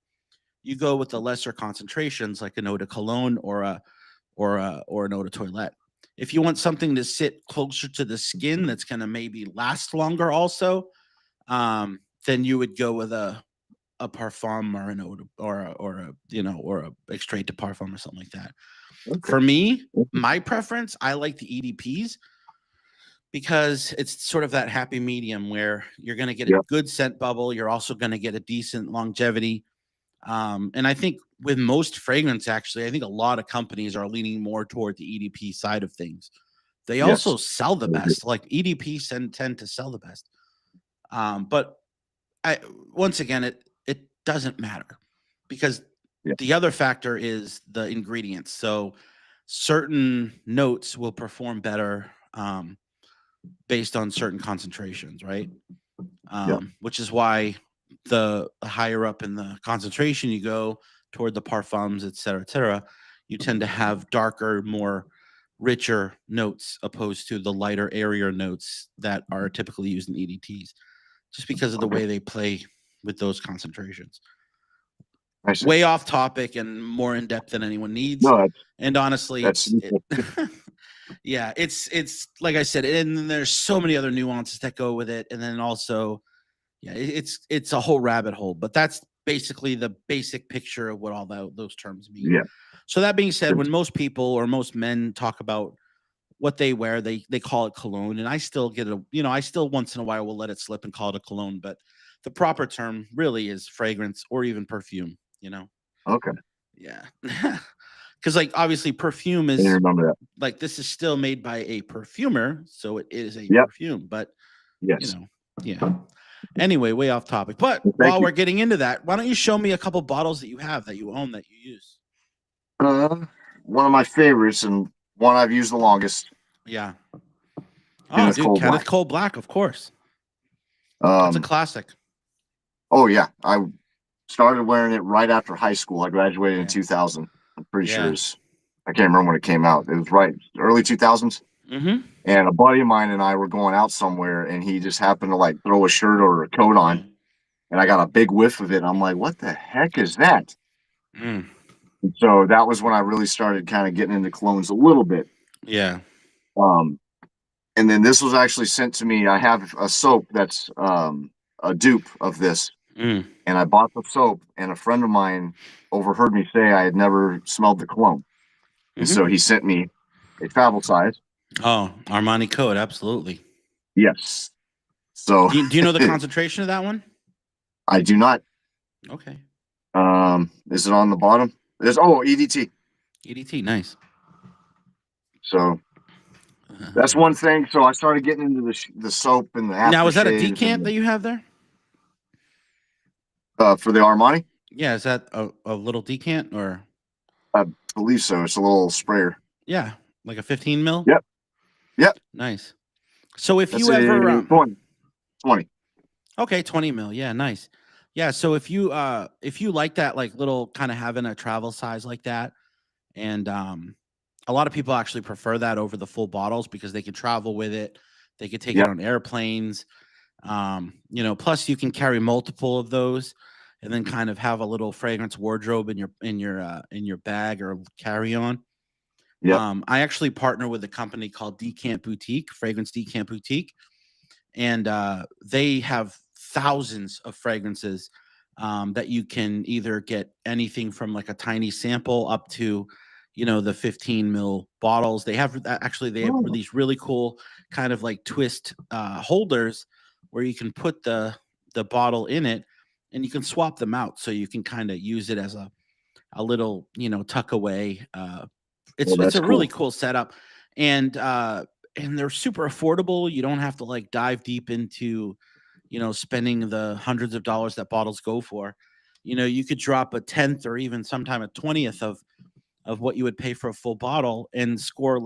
you go with the lesser concentrations like an eau de cologne or an eau de toilette. If you want something to sit closer to the skin that's going to maybe last longer also, then you would go with a parfum or an eau or a or a extrait de parfum or something like that.
Okay.
For me, my preference, I like the EDPs because it's sort of that happy medium where you're going to get a good scent bubble. You're also going to get a decent longevity. And I think with most fragrance, actually, I think a lot of companies are leaning more toward the EDP side of things. They also sell the best. Like EDPs tend to sell the best. But once again, it doesn't matter because the other factor is the ingredients. So certain notes will perform better based on certain concentrations, right? Which is why the higher up in the concentration you go toward the parfums, et cetera, you tend to have darker, more richer notes opposed to the lighter, airier notes that are typically used in EDTs, just because of the way they play with those concentrations. Way off topic and more in depth than anyone needs. No, and honestly, it's like I said, and then there's so many other nuances that go with it, and then also, it's a whole rabbit hole. But that's basically the basic picture of what all those terms mean. Yeah. So that being said, when most people or most men talk about what they wear, they call it cologne, and I still get I still once in a while will let it slip and call it a cologne, but the proper term really is fragrance or even perfume. Okay. Yeah. Because like obviously perfume is like this is still made by a perfumer, so it is a perfume. But Anyway, way off topic. But while we're getting into that, why don't you show me a couple bottles that you have that you own that you use?
One of my favorites and one I've used the longest.
Yeah. Oh, dude, Kenneth Cole Black, of course. That's a classic.
Oh yeah, I started wearing it right after high school. I graduated in 2000. I'm pretty sure I can't remember when it came out. It was right early 2000s. Mm-hmm. And a buddy of mine and I were going out somewhere, and he just happened to like throw a shirt or a coat on, and I got a big whiff of it. I'm like, "What the heck is that?" And so that was when I really started kind of getting into colognes a little bit.
Yeah.
And then this was actually sent to me. I have a soap that's a dupe of this. And I bought the soap, and a friend of mine overheard me say I had never smelled the cologne. And so he sent me a travel size.
Oh, Armani Code, absolutely.
Yes. So
do you know the concentration of that one?
I do not.
Okay.
Is it on the bottom? There's EDT.
EDT, nice.
So that's one thing. So I started getting into the soap and the aftershave.
Now, is that a decant that you have there?
For the Armani?
Yeah, is that a little decant or?
I believe so. It's a little sprayer.
Yeah, like a 15 mil?
Yep.
Nice. So if you ever
20.
Okay, 20 mil. Yeah, nice. Yeah, so if you like that, like little kind of having a travel size like that, and a lot of people actually prefer that over the full bottles because they can travel with it. They could take it on airplanes. Plus you can carry multiple of those and then kind of have a little fragrance wardrobe in your bag or carry on. I actually partner with a company called Decant Boutique, Fragrance Decant Boutique, and they have thousands of fragrances that you can either get anything from like a tiny sample up to the 15 mil bottles. They have these really cool kind of like twist holders where you can put the bottle in it and you can swap them out. So you can kind of use it as a little, tuck away. It's a really cool setup, and they're super affordable. You don't have to like dive deep into, spending the hundreds of dollars that bottles go for. You could drop a 10th or even sometime a 20th of what you would pay for a full bottle and score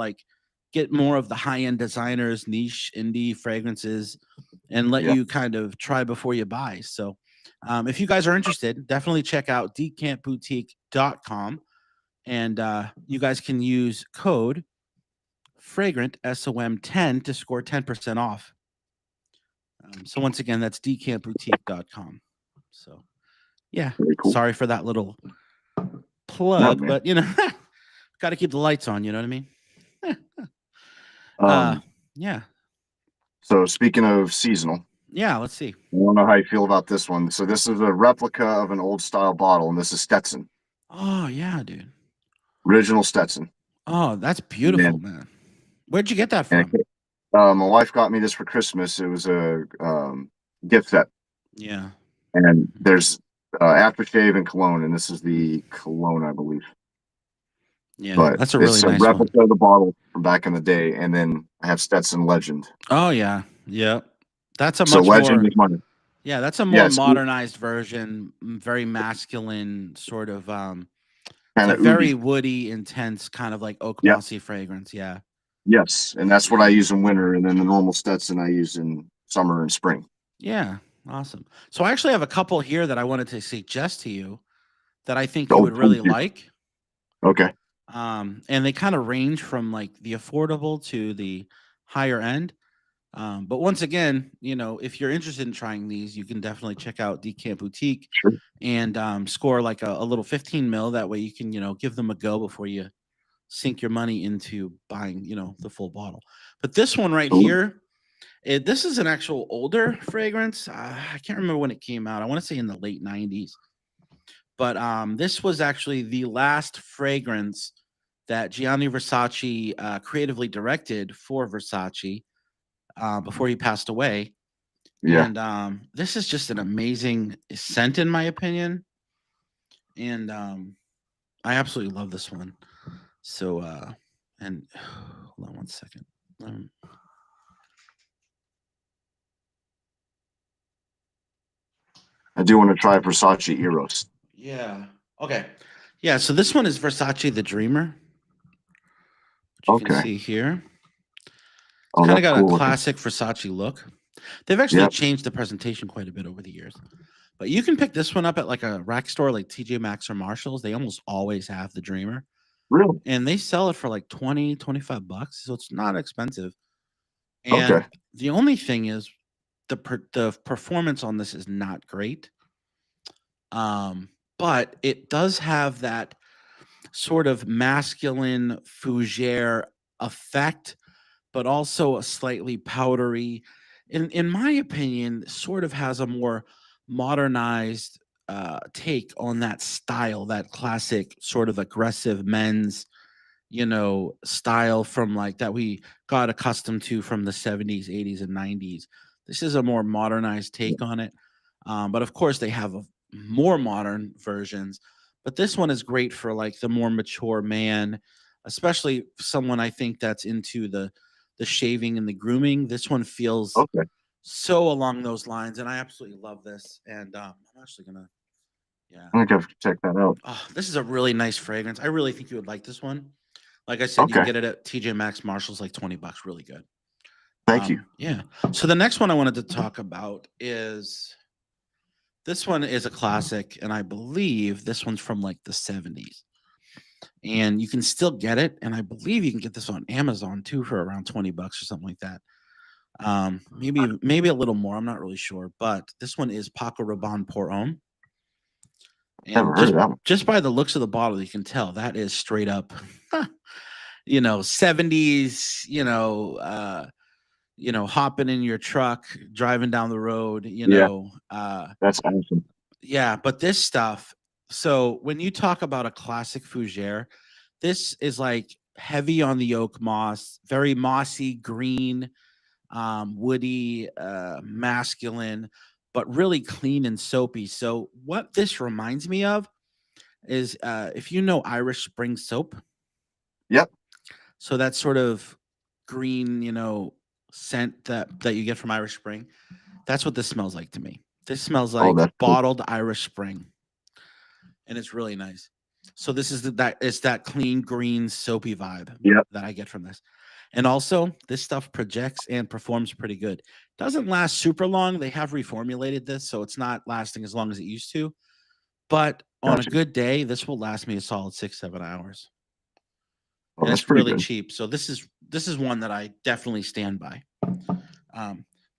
get more of the high-end designers, niche indie fragrances, and let you kind of try before you buy. So if you guys are interested, definitely check out decantboutique.com, and you guys can use code Fragrant SOM10 to score 10% off. So once again, that's decantboutique.com. So yeah, cool. Sorry for that little plug, but got to keep the lights on. You know what I mean? Yeah.
So speaking of seasonal,
Yeah, let's see.
I don't know how you feel about this one. So this is a replica of an old style bottle, and this is Stetson,
Oh yeah, dude.
original Stetson.
Oh, that's beautiful,
And,
man. Where'd you get that
and
from?
my wife got me this for Christmas. It was a gift set,
Yeah.
and there's aftershave and cologne, and this is the cologne, I believe.
Yeah,
But
that's a really
it's a
nice one.
replica of the bottle from back in the day, and then I have Stetson Legend.
Oh yeah. Yep. That's a
So
much
Legend
more
is money.
yeah, that's a more
Yes,
modernized version, very masculine sort of it's
kind
a
of
very
oody.
woody, intense kind of like oak
Yeah.
mossy fragrance. Yeah.
Yes, and that's what I use in winter, and then the normal Stetson I use in summer and spring.
Yeah. Awesome. So I actually have a couple here that I wanted to suggest to you that I think you
Oh,
would really like.
okay.
And they kind of range from like the affordable to the higher end. But once again, if you're interested in trying these, you can definitely check out Decant Boutique
Sure.
and score like a little 15 mil. That way you can, give them a go before you sink your money into buying, the full bottle. But this one right
Absolutely.
here, this is an actual older fragrance. I can't remember when it came out. I want to say in the late 90s. But this was actually the last fragrance that Gianni Versace creatively directed for Versace before he passed away.
Yeah.
And this is just an amazing scent, in my opinion. And I absolutely love this one. So, and hold on one second.
I do want to try Versace Eros.
Yeah. Okay. Yeah. So this one is Versace the Dreamer, which you can
Okay.
see here.
Oh,
Kind of
that's
got a
cool looking.
classic Versace look. They've actually
Yep.
changed the presentation quite a bit over the years. But you can pick this one up at like a rack store like TJ Maxx or Marshalls. They almost always have the Dreamer.
Really?
And they sell it for like 20, 25 bucks. So it's not expensive.
Okay.
And the only thing is the performance on this is not great. But it does have that sort of masculine fougere effect, but also a slightly powdery. In my opinion, sort of has a more modernized take on that style, that classic sort of aggressive men's, style from like that we got accustomed to from the 70s, 80s, and 90s. This is a more modernized take on it. But of course, they have more modern versions. But this one is great for like the more mature man, especially someone I think that's into the shaving and the grooming. This one feels
Okay.
so along those lines, and I absolutely love this. And I'm actually gonna, yeah.
I think I have to check that out.
Oh, this is a really nice fragrance. I really think you would like this one. Like I said, you can
Okay.
get it at TJ Maxx, Marshalls, like 20 bucks. Really good.
Thank you.
Yeah. So the next one I wanted to talk about is this one is a classic, and I believe this one's from like the 70s. And you can still get it, and I believe you can get this on Amazon too for around 20 bucks or something like that. Maybe a little more. I'm not really sure, but this one is Paco Rabanne Pour Homme.
Never
And
heard of that one.
just by the looks of the bottle, you can tell that is straight up, 70s, hopping in your truck, driving down the road,
Yeah. That's awesome.
yeah, but this stuff, so when you talk about a classic fougere, this is like heavy on the oak moss, very mossy green, woody, masculine, but really clean and soapy. So what this reminds me of is if you know Irish Spring soap.
Yep.
So that sort of green, scent that you get from Irish Spring. That's what this smells like to me. This smells
Oh,
like
that's cool.
bottled Irish Spring, and it's really nice. So this is that clean green soapy vibe
Yep.
that I get from this. And also, this stuff projects and performs pretty good. Doesn't last super long. They have reformulated this, so it's not lasting as long as it used to. But on a
Gotcha.
good day, this will last me a solid 6-7 hours.
Oh,
And
that's
it's
pretty
really
good.
cheap. So this is one that I definitely stand by.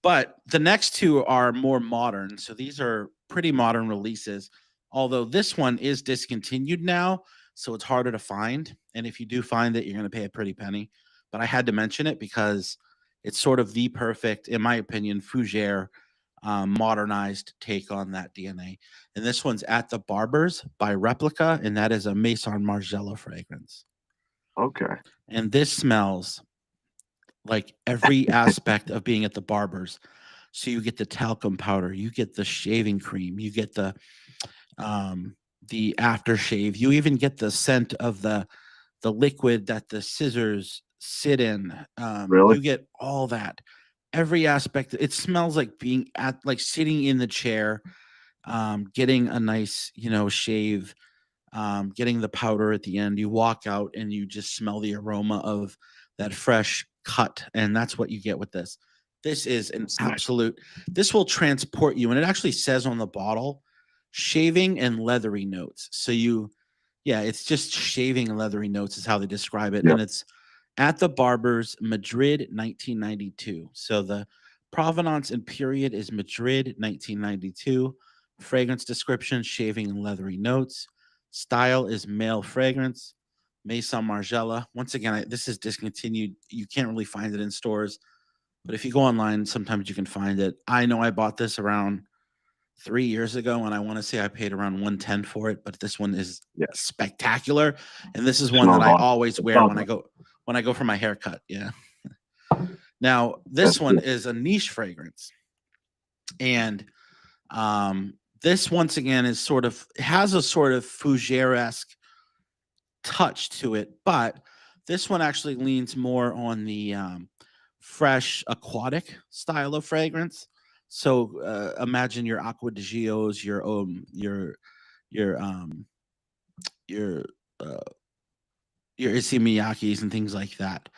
But the next two are more modern. So these are pretty modern releases. Although this one is discontinued now, so it's harder to find. And if you do find it, you're going to pay a pretty penny. But I had to mention it because it's sort of the perfect, in my opinion, fougere modernized take on that DNA. And this one's At the Barber's by Replica, and that is a Maison Margiela fragrance.
Okay.
And this smells like every aspect of being at the barber's. So you get the talcum powder, you get the shaving cream, you get the aftershave, you even get the scent of the liquid that the scissors sit in.
Really?
You get all that. Every aspect. It smells like being like sitting in the chair, getting a nice, shave, getting the powder at the end. You walk out and you just smell the aroma of that fresh cut. And that's what you get with this. This is an absolute, this will transport you. And it actually says on the bottle, shaving and leathery notes. So it's just shaving and leathery notes is how they describe it.
Yep.
And it's At the Barber's, Madrid, 1992. So the provenance and period is Madrid, 1992. Fragrance description, shaving and leathery notes. Style is male fragrance. Maison Margiela. Once again, this is discontinued. You can't really find it in stores. But if you go online, sometimes you can find it. I know I bought this around 3 years ago, and I want to say I paid around $110 for it. But this one is spectacular, and this is one that I always wear when I go for my haircut. Yeah. Now this one is a niche fragrance, and this once again is has a sort of fougere-esque touch to it, but this one actually leans more on the fresh aquatic style of fragrance. So imagine your Aqua di Gios, your Issey Miyakis and things like that.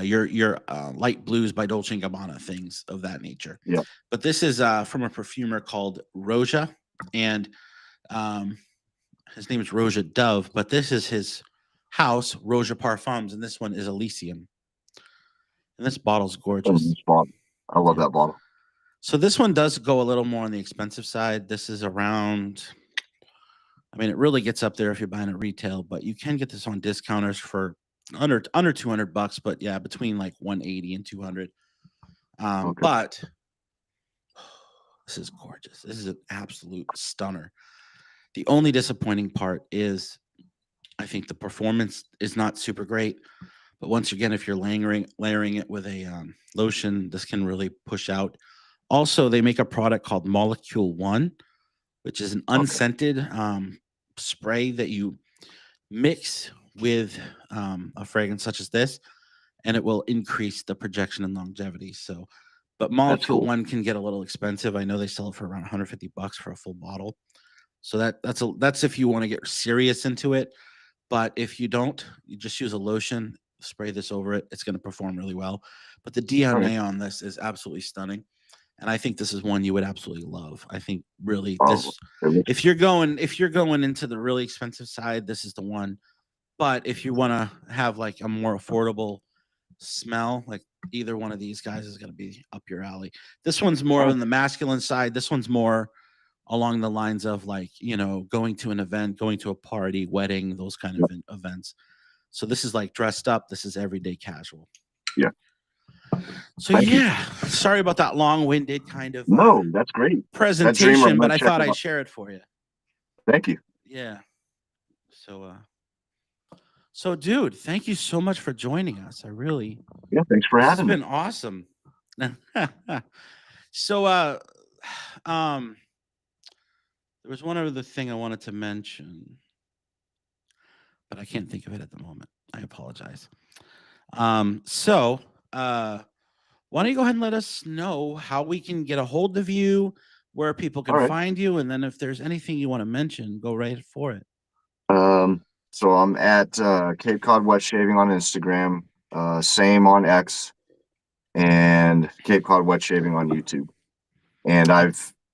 Your light blues by Dolce & Gabbana, things of that nature.
Yeah.
But this is from a perfumer called Roja, and his name is Roja Dove, but this is his house, Roja Parfums, and this one is Elysium. And this bottle's gorgeous.
I love that bottle.
So this one does go a little more on the expensive side. This is around, it really gets up there if you're buying it retail, but you can get this on discounters for under $200, but yeah, between like 180 and 200. Okay. But this is gorgeous. This is an absolute stunner. The only disappointing part is I think the performance is not super great. But once again, if you're layering it with a lotion, this can really push out. Also, they make a product called Molecule 1, which is an unscented spray that you mix with a fragrance such as this, and it will increase the projection and longevity. So, but Molecule 1 can get a little expensive. I know they sell it for around $150 for a full bottle. So that's if you want to get serious into it. But if you don't, you just use a lotion, spray this over it. It's going to perform really well. But the DNA on this is absolutely stunning. And I think this is one you would absolutely love. I think really if you're going into the really expensive side, this is the one. But if you want to have like a more affordable smell, like either one of these guys is going to be up your alley. This one's more on the masculine side. This one's more along the lines of like, going to an event, going to a party, wedding, those kind of events. So this is like dressed up. This is everyday casual.
Yeah.
So sorry about that long-winded kind of
no, that's great
presentation, but I thought I'd share it for you.
Thank you.
Yeah. So dude, thank you so much for joining us. I really
thanks for having me.
It's been awesome. So there was one other thing I wanted to mention, but I can't think of it at the moment. I apologize. So why don't you go ahead and let us know how we can get a hold of you, where people can find you, and then if there's anything you want to mention, go right for it.
So I'm at Cape Cod Wet Shaving on Instagram, same on X, and Cape Cod Wet Shaving on YouTube. And I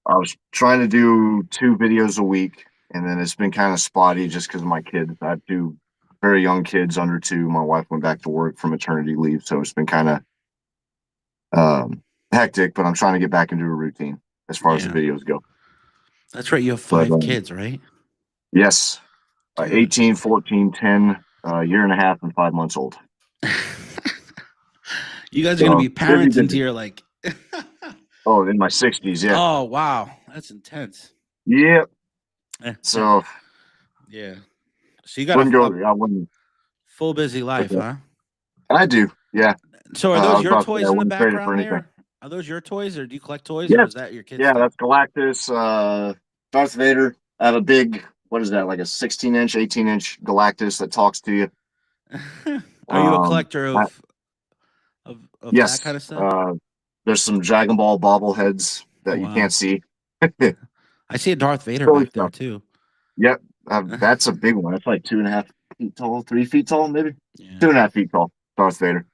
was trying to do 2 videos a week, and then it's been kind of spotty just because of my kids. I have 2 very young kids under 2. My wife went back to work for maternity leave, so it's been kind of hectic, but I'm trying to get back into a routine as far as the videos go.
That's right. You have 5 kids, right?
Yes. 18, 14, 10, year and a half, and 5 months old.
You guys are going to be parents into your like
Oh, in my 60s, yeah.
Oh wow, that's intense.
Yep. So
yeah. So you got
wouldn't
a
go. I wouldn't.
full busy life, huh?
I do. Yeah.
So are
I
those
was
your
about to say I
toys in the
wouldn't trade it for
background
anything.
there? Are those your toys, or do you collect toys, or
Yes.
is that your kids'
Yeah,
stuff?
that's Galactus. Darth Vader. I have a big. What is that? Like a 16-inch, 18-inch Galactus that talks to you.
Are you a
Um.
collector
I-
of that
yes.
kind of stuff?
There's some Dragon Ball bobbleheads
Oh
that you
wow.
can't see.
I see a Darth Vader
Silly
back there
stuff.
too.
Yep. That's a big one. It's like 2.5 feet tall, 3 feet tall, maybe
Yeah.
2.5 feet tall. Darth Vader.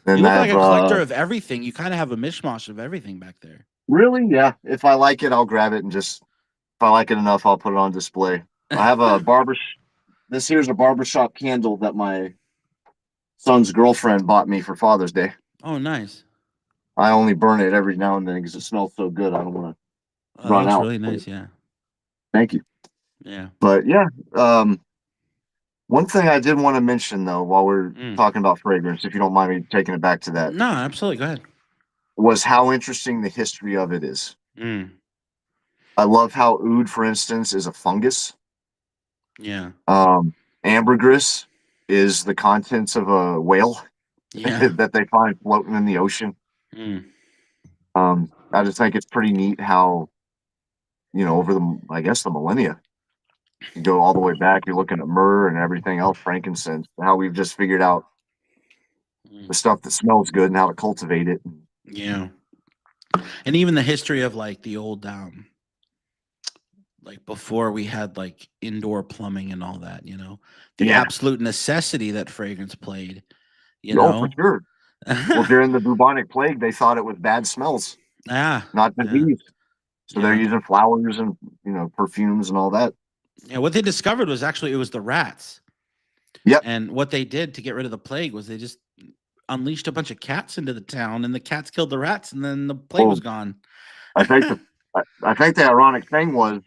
You
And
look
I
like
have
a collector of everything. You kind of have a mishmash of everything back there.
really, yeah. If I like it, I'll grab it and just if I like it enough, I'll put it on display. I have a This here's a barbershop candle that my son's girlfriend bought me for Father's Day.
Oh, nice.
I only burn it every now and then because it smells so good. I don't want to
Oh, that
run
looks
out.
really nice. Yeah.
Thank you.
Yeah.
But yeah, one thing I did want to mention though, while we're
Mm.
talking about fragrance, if you don't mind me taking it back to that,
No, absolutely. Go ahead.
was how interesting the history of it is.
Mm.
I love how oud, for instance, is a fungus.
Yeah.
Ambergris is the contents of a whale
Yeah.
that they find floating in the ocean.
Mm.
I just think it's pretty neat how, over I guess the millennia, you go all the way back, you're looking at myrrh and everything else, frankincense, how we've just figured out
Mm.
the stuff that smells good and how to cultivate it.
Yeah. And even the history of like the old like before we had like indoor plumbing and all that, the
Yeah.
absolute necessity that fragrance played,
For sure. Well, during the bubonic plague, they thought it was bad smells,
Ah,
not
yeah,
disease. So they're
yeah.
using flowers and, perfumes and all that.
Yeah, what they discovered was actually it was the rats.
Yep.
And what they did to get rid of the plague was they just unleashed a bunch of cats into the town, and the cats killed the rats, and then the plague was gone.
I think the ironic thing was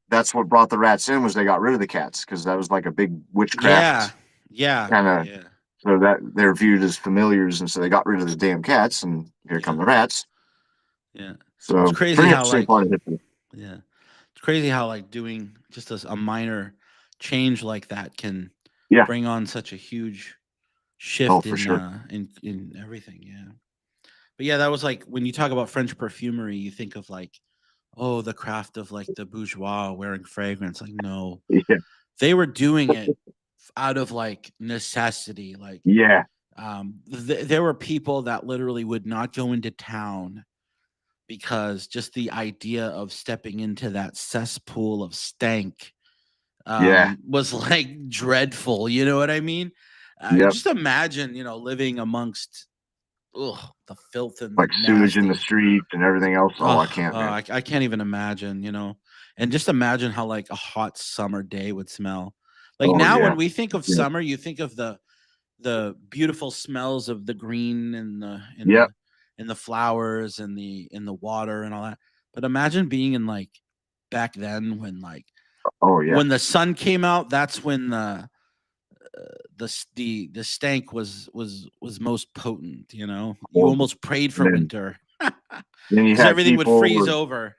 that's what brought the rats in was they got rid of the cats because that was like a big witchcraft
yeah,
kind of.
yeah.
So that they're viewed as familiars, and so they got rid of the damn cats, and here come the rats.
Yeah.
So
It's crazy
pretty
how
interesting
like
part of history.
yeah, it's crazy how like doing just a minor change like that can bring on such a huge shift
for sure.
In everything. Yeah. But yeah, that was like when you talk about French perfumery, you think of like, oh, the craft of like the bourgeois wearing fragrance. Like, no,
Yeah.
they were doing it out of like necessity. Like,
Yeah.
There were people that literally would not go into town because just the idea of stepping into that cesspool of stank was like dreadful. You know what I mean? Just imagine, living amongst the filth and
like
the
sewage in the
nasty.
streets and everything else. Oh, I can't, man.
I can't even imagine, and just imagine how like a hot summer day would smell. Like now when we think of summer, you think of the beautiful smells of the green and the flowers and the water and all that. But imagine being in like back then when like when the sun came out, that's when the stank was most potent. You almost prayed for winter
because
everything would freeze over.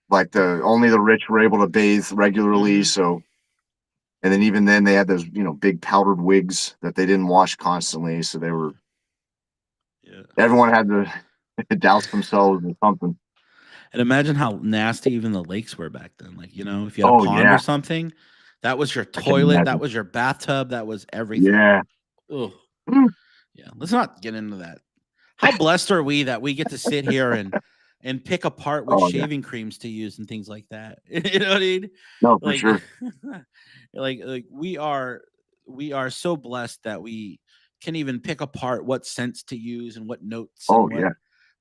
Like only the rich were able to bathe regularly. So, and then even then they had those big powdered wigs that they didn't wash constantly. So they were everyone had to douse themselves in something.
And imagine how nasty even the lakes were back then. Like, if you had a pond or something, that was your toilet, that was your bathtub, that was everything.
Yeah.
Ugh. Yeah. Let's not get into that. How blessed are we that we get to sit here and pick apart which shaving creams to use and things like that. You know what I mean?
No, for sure.
like we are so blessed that we can even pick apart what scents to use and what notes and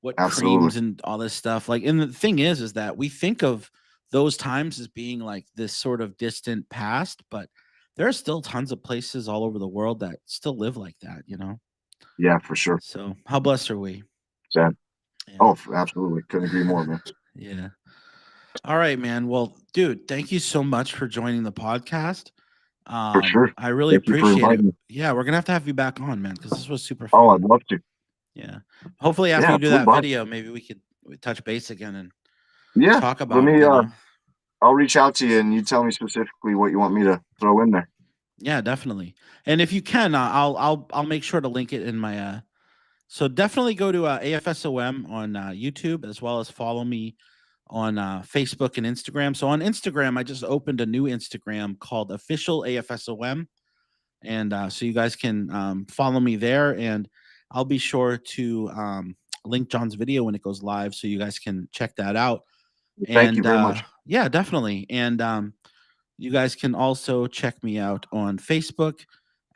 what creams and all this stuff. Like, and the thing is that we think of those times as being like this sort of distant past, but there are still tons of places all over the world that still live like that,
Yeah, for sure.
So how blessed are we?
Sad. Yeah. Oh, absolutely. Couldn't agree more, man.
Yeah. All right, man. Well, dude, thank you so much for joining the podcast.
For sure.
I really appreciate it. Yeah, we're gonna have you back on, man, because this was super fun.
Oh, I'd love to.
Yeah. Hopefully after you do that video, maybe we we touch base again and
Yeah.
talk about
Let me,
you know.
I'll reach out to you and you tell me specifically what you want me to throw in there.
Yeah, definitely. And if you can, I'll make sure to link it in my. So definitely go to AFSOM on YouTube, as well as follow me on Facebook and Instagram. So on Instagram, I just opened a new Instagram called Official AFSOM, and so you guys can follow me there, and I'll be sure to link John's video when it goes live, so you guys can check that out.
Thank you very much.
Yeah, definitely. And you guys can also check me out on Facebook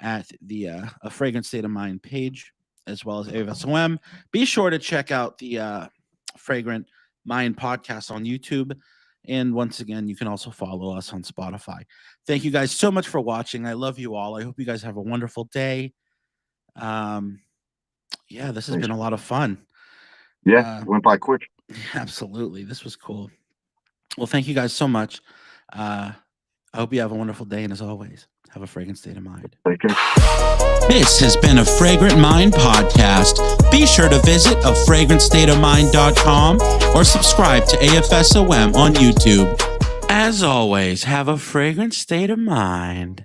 at the A Fragrant State of Mind page, as well as AFSOM. Be sure to check out the Fragrant Mind podcast on YouTube. And once again, you can also follow us on Spotify. Thank you guys so much for watching. I love you all. I hope you guys have a wonderful day. Yeah, this has been a lot of fun.
Yeah, it went by quick.
Absolutely. This was cool. Well, thank you guys so much. I hope you have a wonderful day. And as always, have a fragrant state of mind.
Take care.
This has been a Fragrant Mind podcast. Be sure to visit afragrantstateofmind.com or subscribe to AFSOM on YouTube. As always, have a fragrant state of mind.